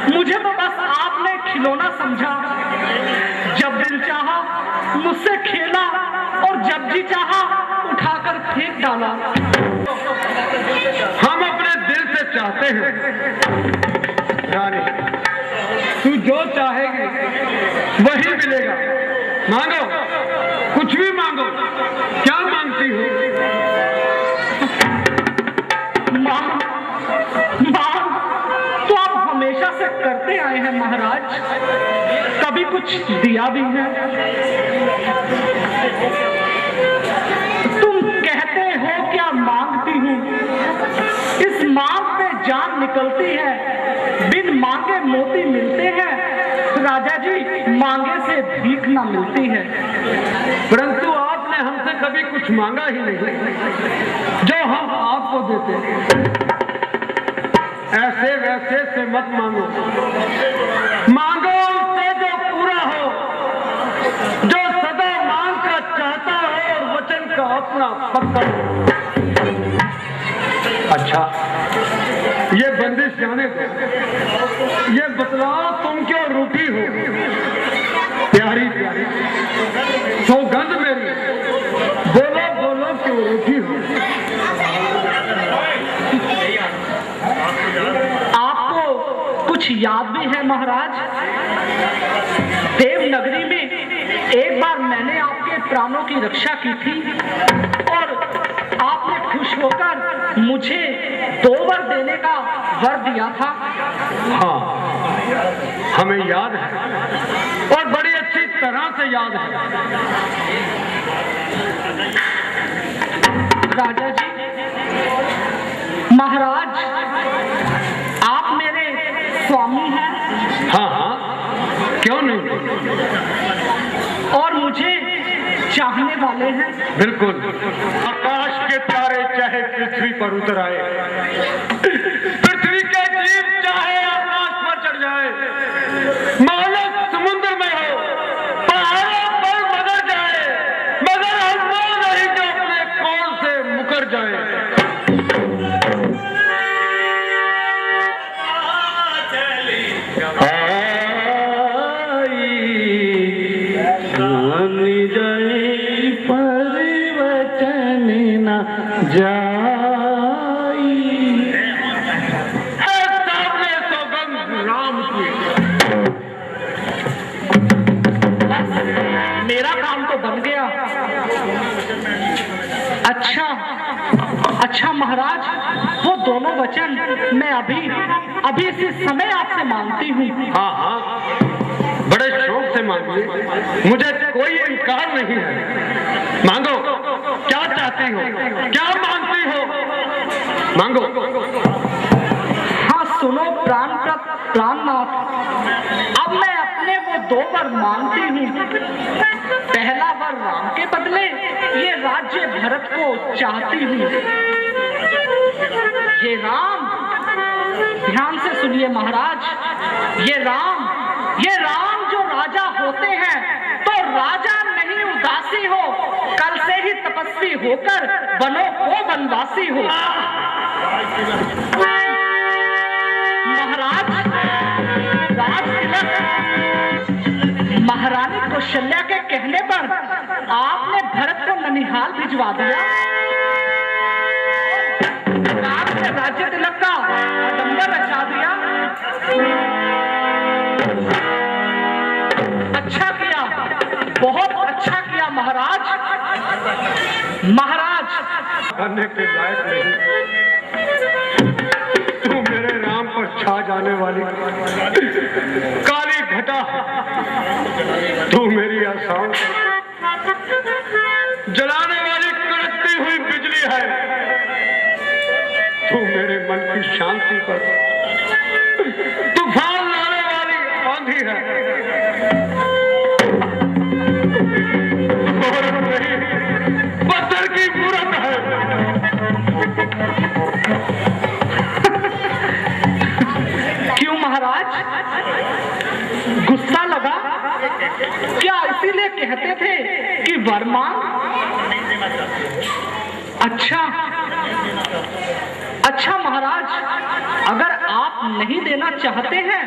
मुझे तो बस आपने खिलौना समझा। जब दिल चाहा मुझसे खेला और जब जी चाहा उठाकर फेंक डाला। हम अपने दिल से चाहते हैं रानी, तू जो चाहेगी वही मिलेगा। मांगो, कुछ भी मांगो। क्या मांगती हो? मां तो आप हमेशा से करते आए हैं महाराज, कभी कुछ दिया भी है? तुम कहते हो क्या मांगती हूँ, इस मांग पे जान निकलती है। बिन मांगे मोती मिलते हैं, राजा जी मांगे से भीख ना मिलती है। परंतु आपने हमसे कभी कुछ मांगा ही नहीं जो हम आपको देते। ऐसे वैसे से मत मांगो, मांगो उससे जो पूरा हो, जो सदा मांग का चाहता हो और वचन का अपना पक्का हो। अच्छा, ये बंदिश जाने दो, ये बतलाओ तुम क्यों रूठी हो? प्यारी प्यारी सौगंध मेरी, बोलो बोलो क्यों रूठी हो? आपको कुछ याद भी है महाराज? देवनगरी में एक बार मैंने आपके प्राणों की रक्षा की थी और आपने खुश होकर मुझे 2 वर देने का वर दिया था। हाँ, हमें याद है और बड़ी अच्छी तरह से याद है। राजा जी, महाराज आप मेरे स्वामी हैं। हाँ हाँ, क्यों नहीं? और मुझे चाहने वाले हैं। बिल्कुल। आकाश के तारे चाहे पृथ्वी पर उतर आए, पृथ्वी के जीव चाहे आकाश पर चढ़ जाए, मानव समुद्र में हो, पहाड़ों पर मगर जाए, मगर हम वो नहीं जो अपने कौल से मुकर जाए। मेरा काम तो बन गया। अच्छा महाराज, वो दोनों वचन मैं अभी इसी समय आपसे मांगती हूँ। हाँ हाँ, बड़े शौक से मांगिए, मुझे कोई इनकार नहीं है। मांगो, क्या चाहती हो, क्या मांगती हो? मांगो। हाँ सुनो प्राणनाथ, अब मैं अपने वो 2 वर मांगती हूँ। पहला वर राम के बदले ये राज्य भरत को चाहती हूँ। ये राम, ध्यान से सुनिए महाराज, ये राम जो राजा होते हैं तो राजा नहीं उदासी हो, कल से ही तपस्वी होकर वनों को वनवासी हो। महाराज, राज तिलक महारानी कौशल्या के कहने पर आपने भरत को ननिहाल भिजवा दिया। आपने राज्य तिलक का आडंबर रचा दिया। अच्छा किया, बहुत अच्छा किया महाराज। करने के लायक नहीं। तू मेरे राम पर छा जाने वाली काली घटा, तू मेरी आशाओं जलाने वाली कड़कती हुई बिजली है। तू मेरे मन की शांति पर तूफान लाने वाली आंधी है। और नहीं, पत्थर की मूरत है। क्यों महाराज, गुस्सा लगा क्या? इसीलिए कहते थे कि वर मांग। अच्छा महाराज, अगर आप नहीं देना चाहते हैं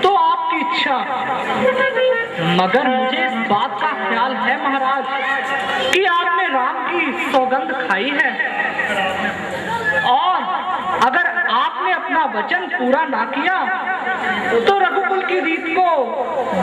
तो आपकी इच्छा, मगर मुझे इस बात का ख्याल है महाराज कि आपने राम की सौगंध खाई है, और अगर आपने अपना वचन पूरा ना किया तो रघुकुल की रीत को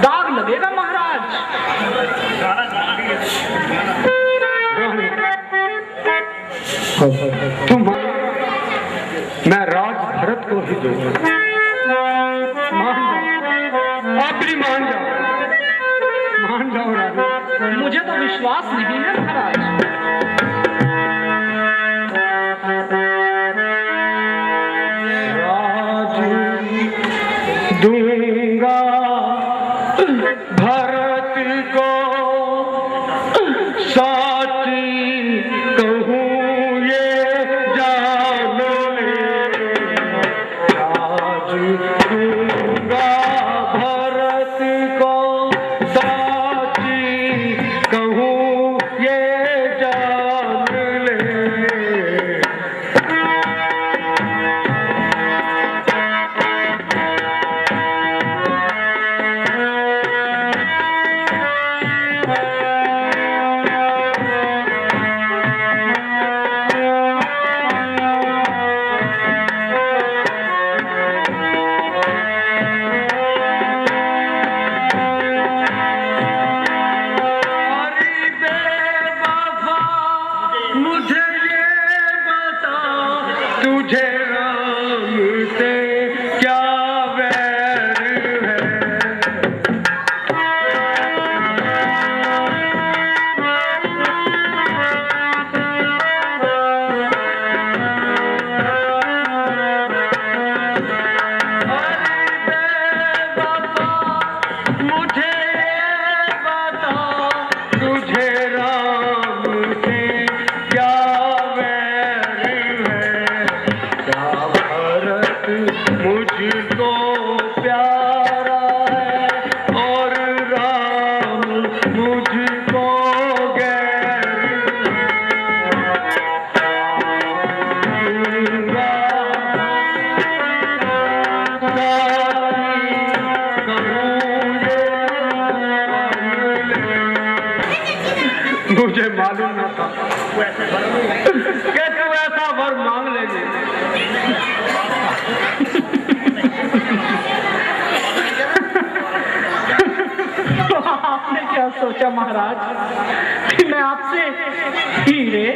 दाग लगेगा महाराज। तुम मैं राज भरत को ही दूंगा। आप भी मान जाओ राजा। मुझे तो विश्वास नहीं है महाराज। राज दूंगा भरत को, साची कहूँ ये जान ले। राज दूंगा भरत को, साची कहूँ ये जान ले। तुझे राम से क्या वैर है। अरे बेवफा मुझे बता, तुझे राम से क्या मुझको प्यारा है और राम मुझको गैर। मुझे मालूम न था कि तू ऐसा वर मांग लेंगे। तो आपने क्या सोचा महाराज कि मैं आपसे हीरे,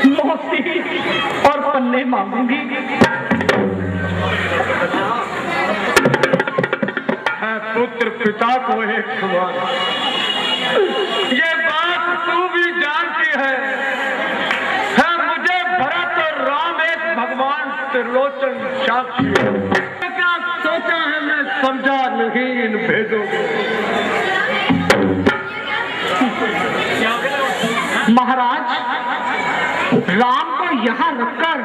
मोती और पन्ने मांगूंगी? है पुत्र पिता को एक समान। ये बात तू भी जानती है मुझे भरत और राम एक भगवान त्रिलोचन साक्षी है। क्या सोचा है मैं समझा नहीं इन भेदों को। महाराज, राम को यहाँ रखकर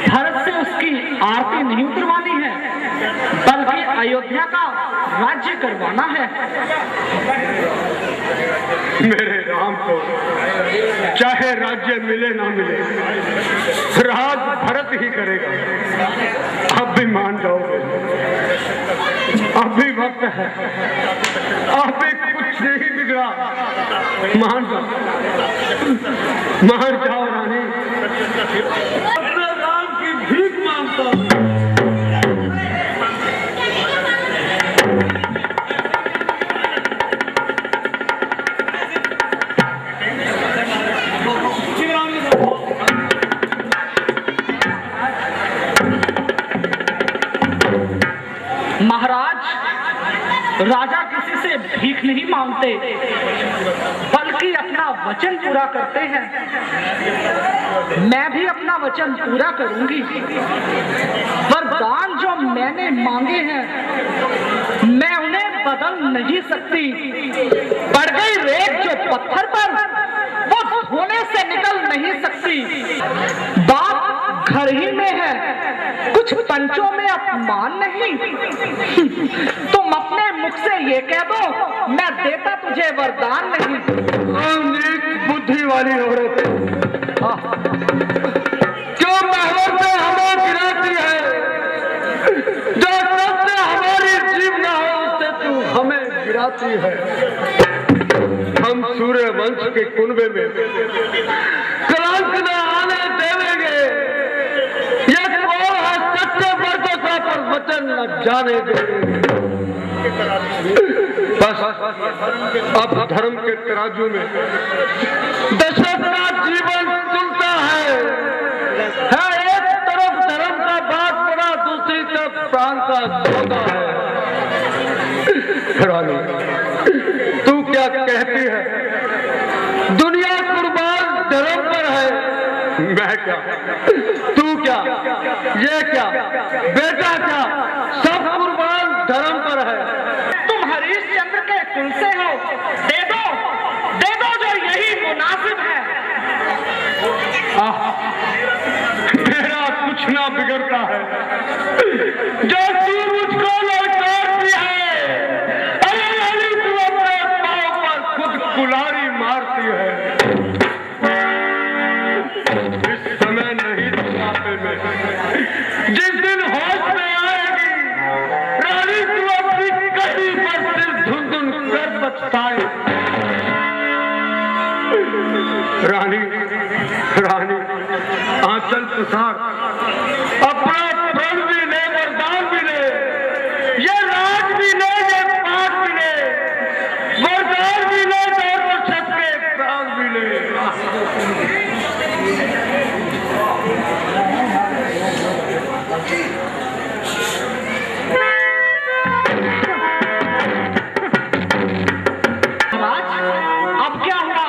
भरत से उसकी आरती नहीं उतरवानी है, बल्कि अयोध्या का राज्य करवाना है। मेरे राम को चाहे राज्य मिले ना मिले, राज भरत ही करेगा। अब भी मान जाओगे, अब भी वक्त है, अब भी कुछ नहीं बिगड़ा। मान जाओ रानी। अपने राम की भीख मांगता हूँ। महाराज, राजा किसी से भीख नहीं मांगते, बल्कि अपना वचन पूरा करते हैं। मैं भी अपना वचन पूरा करूंगी। वरदान जो मैंने मांगे हैं, मैं उन्हें बदल नहीं सकती। पड़ गई रेत जो पत्थर पर, वो धोने से निकल नहीं सकती। बात घर ही में है, कुछ पंचों में अपमान नहीं। तुम अपने मुख से ये कह दो, मैं देता तुझे वरदान नहीं। नीच बुद्धि वाली औरत क्यों महवर में हमें गिराती है, जो सबसे हमें बताती है, हम सूर्य वंश के कुनबे में कलंक न आने देवेंगे। ये कौन है सच्चे मर्दों पर वचन न जाने देंगे। बस अब धर्म के तराजू में दशरथ का जीवन तुलता है। एक तरफ धर्म का बात पड़ा, दूसरी तरफ प्राण का सौदा है। रानी, तू क्या कहती है? दुनिया कुर्बान धर्म पर है, मैं क्या, तू क्या, ये क्या, बेटा क्या, सब कुर्बान धर्म पर है। तुम हरिश्चंद्र के कुल से हो, दे दो जो यही मुनासिब है। मेरा कुछ ना बिगड़ता है जो तू मुझको लौटाती है। अरे रानी, तू अपने पाँव पर खुद कुल्हाड़ी मारती है। इस समय नहीं बुढ़ापे में, जिस दिन होश में आएगी रानी, तू अपनी कहीं पर सिर धुन कर बचताए। रानी, रानी, आंचल पसार, अपना प्रण भी ले, वरदान भी ले, ये राज भी ले, ये पाठ भी ले, वरदान भी ले, तो छत के प्राण भी ले। अब क्या हुआ?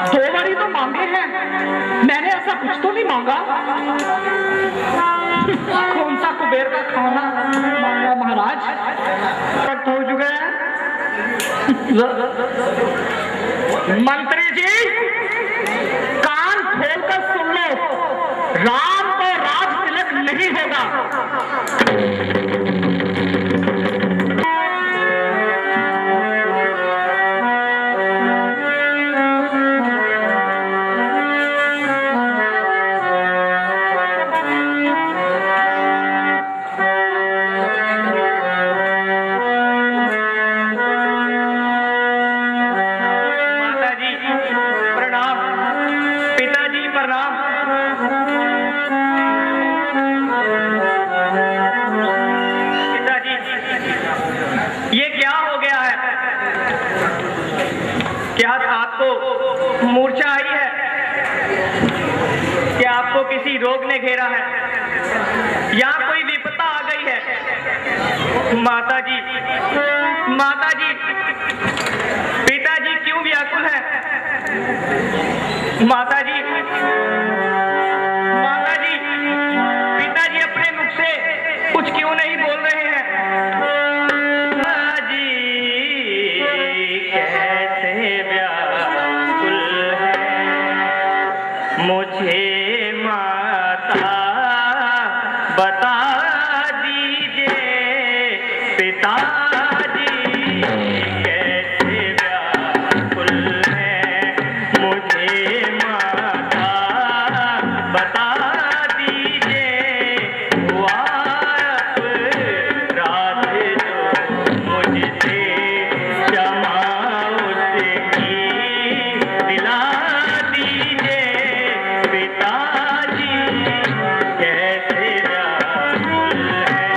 2 बारी तो मांगे हैं, मैंने ऐसा कुछ तो नहीं मांगा। कौन सा कुबेर का खाना मांगा महाराज? वक्त हो चुका है। मंत्री जी, कान खोलकर सुन लो, राम को राज तिलक नहीं होगा। मूर्छा आई है? क्या आपको किसी रोग ने घेरा है या कोई विपदा आ गई है? माताजी, माताजी, पिताजी क्यों व्याकुल है? माताजी, माताजी, पिताजी अपने मुख से कुछ क्यों नहीं बोल रहे हैं? माताजी कैसे व्याकुल है, मुझे माता बता दीजिए। पिताजी कैसे व्याकुल है, मुझे माता बता दीजिए। हुआ अपराध जो मुझसे, क्षमा उसकी दिला दीजिए। पिताजी कैसे व्याकुल है।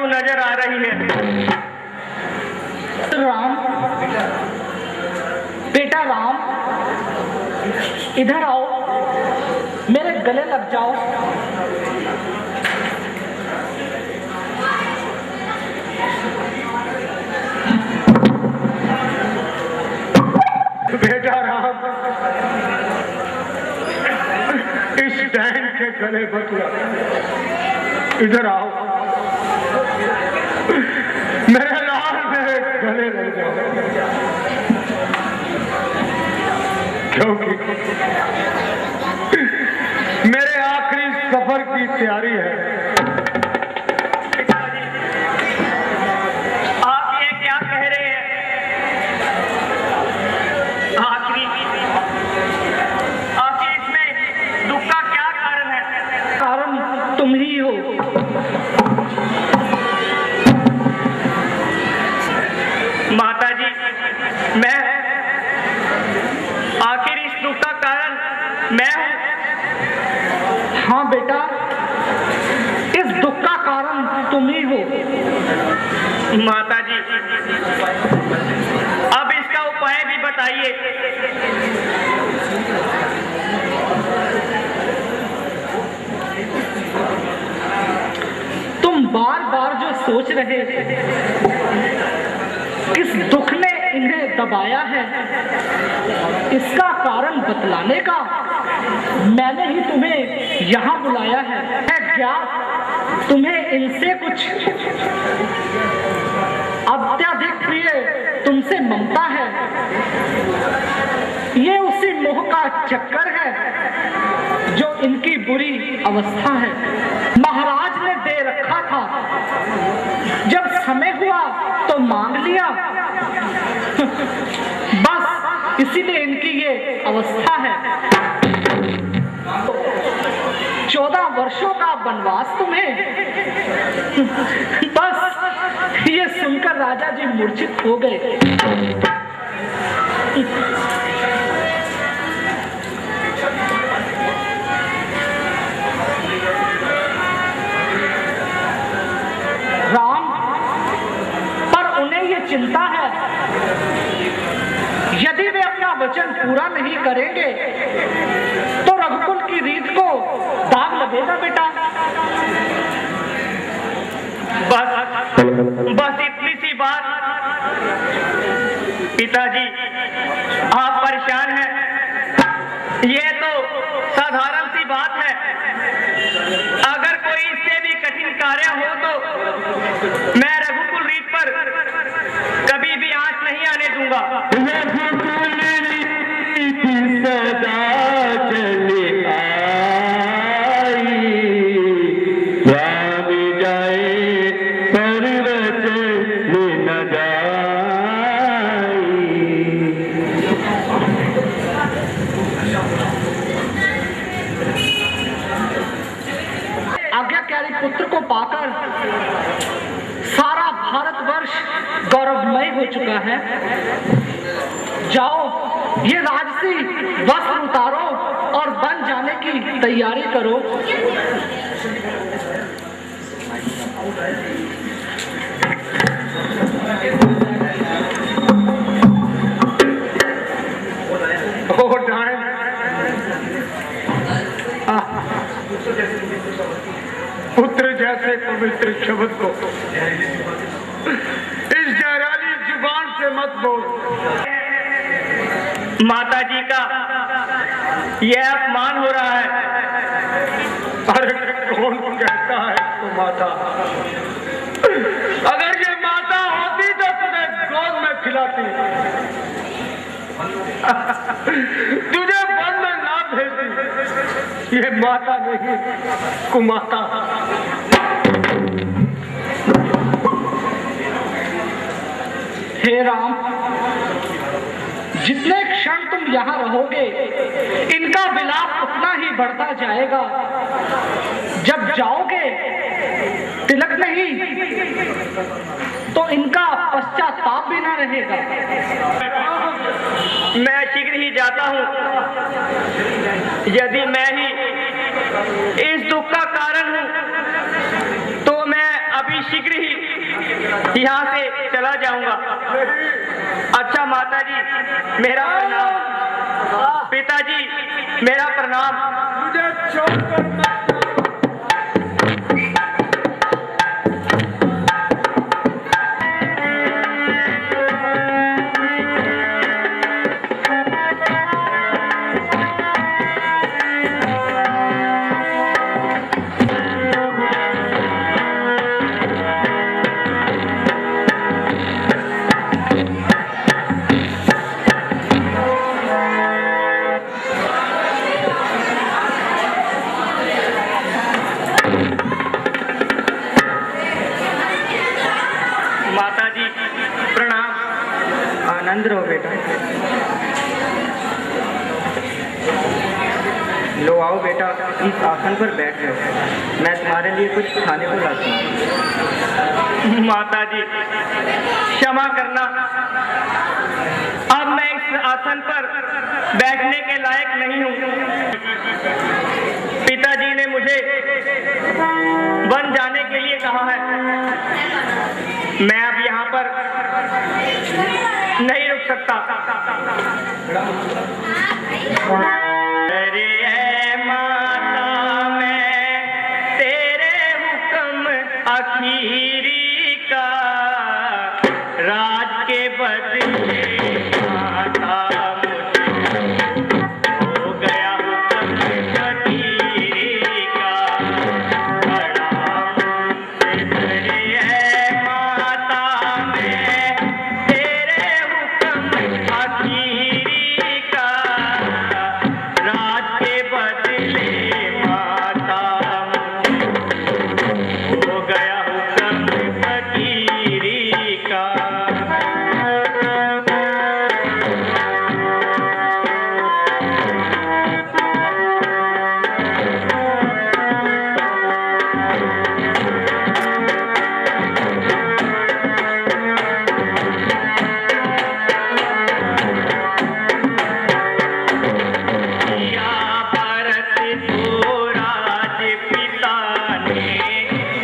क्यों नजर आ रही है? राम, बेटा राम, इधर आओ, मेरे गले लग जाओ। बेटा राम, इस डैन के गले मत लग, इधर आओ, मेरे लाल मेरे गले लग जाओ, क्योंकि मेरे आखिरी सफर की तैयारी है। आप ये क्या कह रहे हैं? आखिर इसमें दुख का क्या कारण है? कारण तुम ही हो। माता जी, मैं आखिर इस दुख का कारण मैं हूं? हाँ बेटा, इस दुख का कारण तुम ही हो। माता जी, अब इसका उपाय भी बताइए। तुम बार बार जो सोच रहे किस दुख ने इन्हें दबाया है, इसका कारण बतलाने का मैंने ही तुम्हें यहाँ बुलाया है। क्या तुम्हें इनसे कुछ अत्यधिक प्रिय तुमसे ममता है? ये उसी मोह का चक्कर है जो इनकी बुरी अवस्था है। महाराज ने दे रखा था, जब समय हुआ तो मांग लिया, बस इसीलिए इनकी ये अवस्था है। 14 वर्षों का वनवास तुम्हें, बस ये सुनकर राजा जी मूर्छित हो गए। राम, पर उन्हें ये चिंता है, यदि वे अपना वचन पूरा नहीं करेंगे तो रघुकुल की रीत को दाग लगेगा बेटा। बस इतनी सी बात। पिताजी, आप परेशान हैं, ये तो साधारण सी बात है। अगर कोई इससे भी कठिन कार्य हो तो मैं रघुकुल रीत पर कभी भी आंच नहीं आने दूंगा। रघुकुल रीत सदा चली आई, राम जाए पर्वत न जाई। आज्ञाकारी पुत्र को पाकर सारा भारतवर्ष गौरवमय हो चुका है। जाओ, ये राजसी वस्त्र उतारो और बन जाने की तैयारी करो। ओ डायन, पुत्र जैसे पवित्र शब्द को इस जहरीली जुबान से मत बोल। माता जी का यह अपमान हो रहा है। अरे कौन कहता है तो माता? अगर ये माता होती तो तुझे गोद में खिलाती, तुझे वन में ना भेजती। ये माता नहीं, कुमाता। हे राम, जितने क्षण तुम यहाँ रहोगे इनका विलाप उतना ही बढ़ता जाएगा। जब जाओगे तिलक नहीं तो इनका पश्चाताप भी ना रहेगा। मैं शीघ्र ही जाता हूँ। यदि मैं ही इस दुख का कारण हूँ तो मैं अभी शीघ्र ही यहाँ से चला जाऊंगा। अच्छा माताजी मेरा प्रणाम, पिताजी मेरा प्रणाम। मुझे छोड़कर मत माताजी प्रणाम। आनंद रहो बेटा। लो आओ बेटा, इस आसन पर बैठ जाओ, मैं तुम्हारे लिए कुछ खाने को लाता हूँ। माताजी क्षमा करना, अब मैं इस आसन पर बैठने के लायक नहीं हूँ। पिताजी ने मुझे वन जाने के लिए कहा है, मैं अब यहाँ पर नहीं रुक सकता। अरे ऐ माता मैं तेरे हुक्म आखिरी का, राज के बदले माता हो गया हुक्म फकीरी का। बड़ा मुझसे है माता मैं तेरे हुक्म आखिरी का, राज के बदले माता हो गया हुक्म फकीरी का।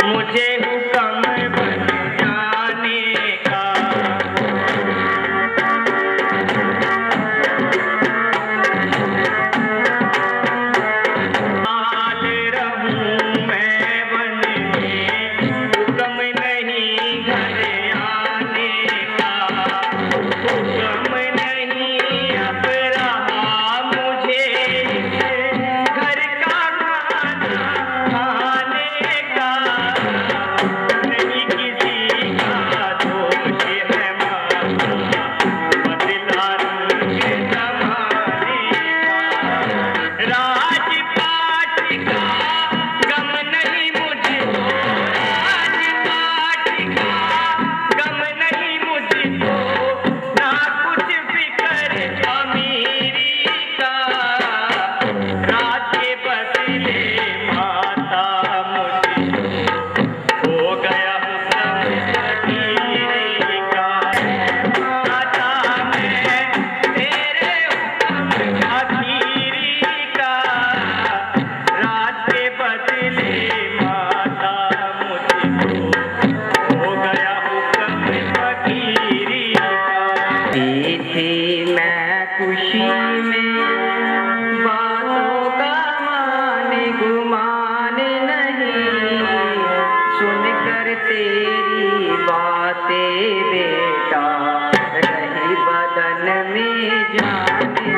मुझे हुक्म बन जाने का, हाल रहूं मैं वन में, हुक्म नहीं घर आने का। हुक्म नहीं अब रहा मुझे घर का खाना खाने का। नहीं किसी का दोष है माता, बदला रंग जमाने का। राजपाट का गम नहीं मुझको, राजपाट का गम नहीं मुझको, ना कुछ फिक्र अमीरी का। राज के बदले माता मुझको हो गया हुक्म फकीरी का। माता मैं तेरे हुक्म आखिरी का, राज के बदले माता मुझको हो गया हुक्म फकीरी का। थी मैं खुशी में बातों का माने गुमान नहीं, सुनकर तेरी बातें बेटा रही बदन में जान नहीं।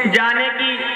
जाने की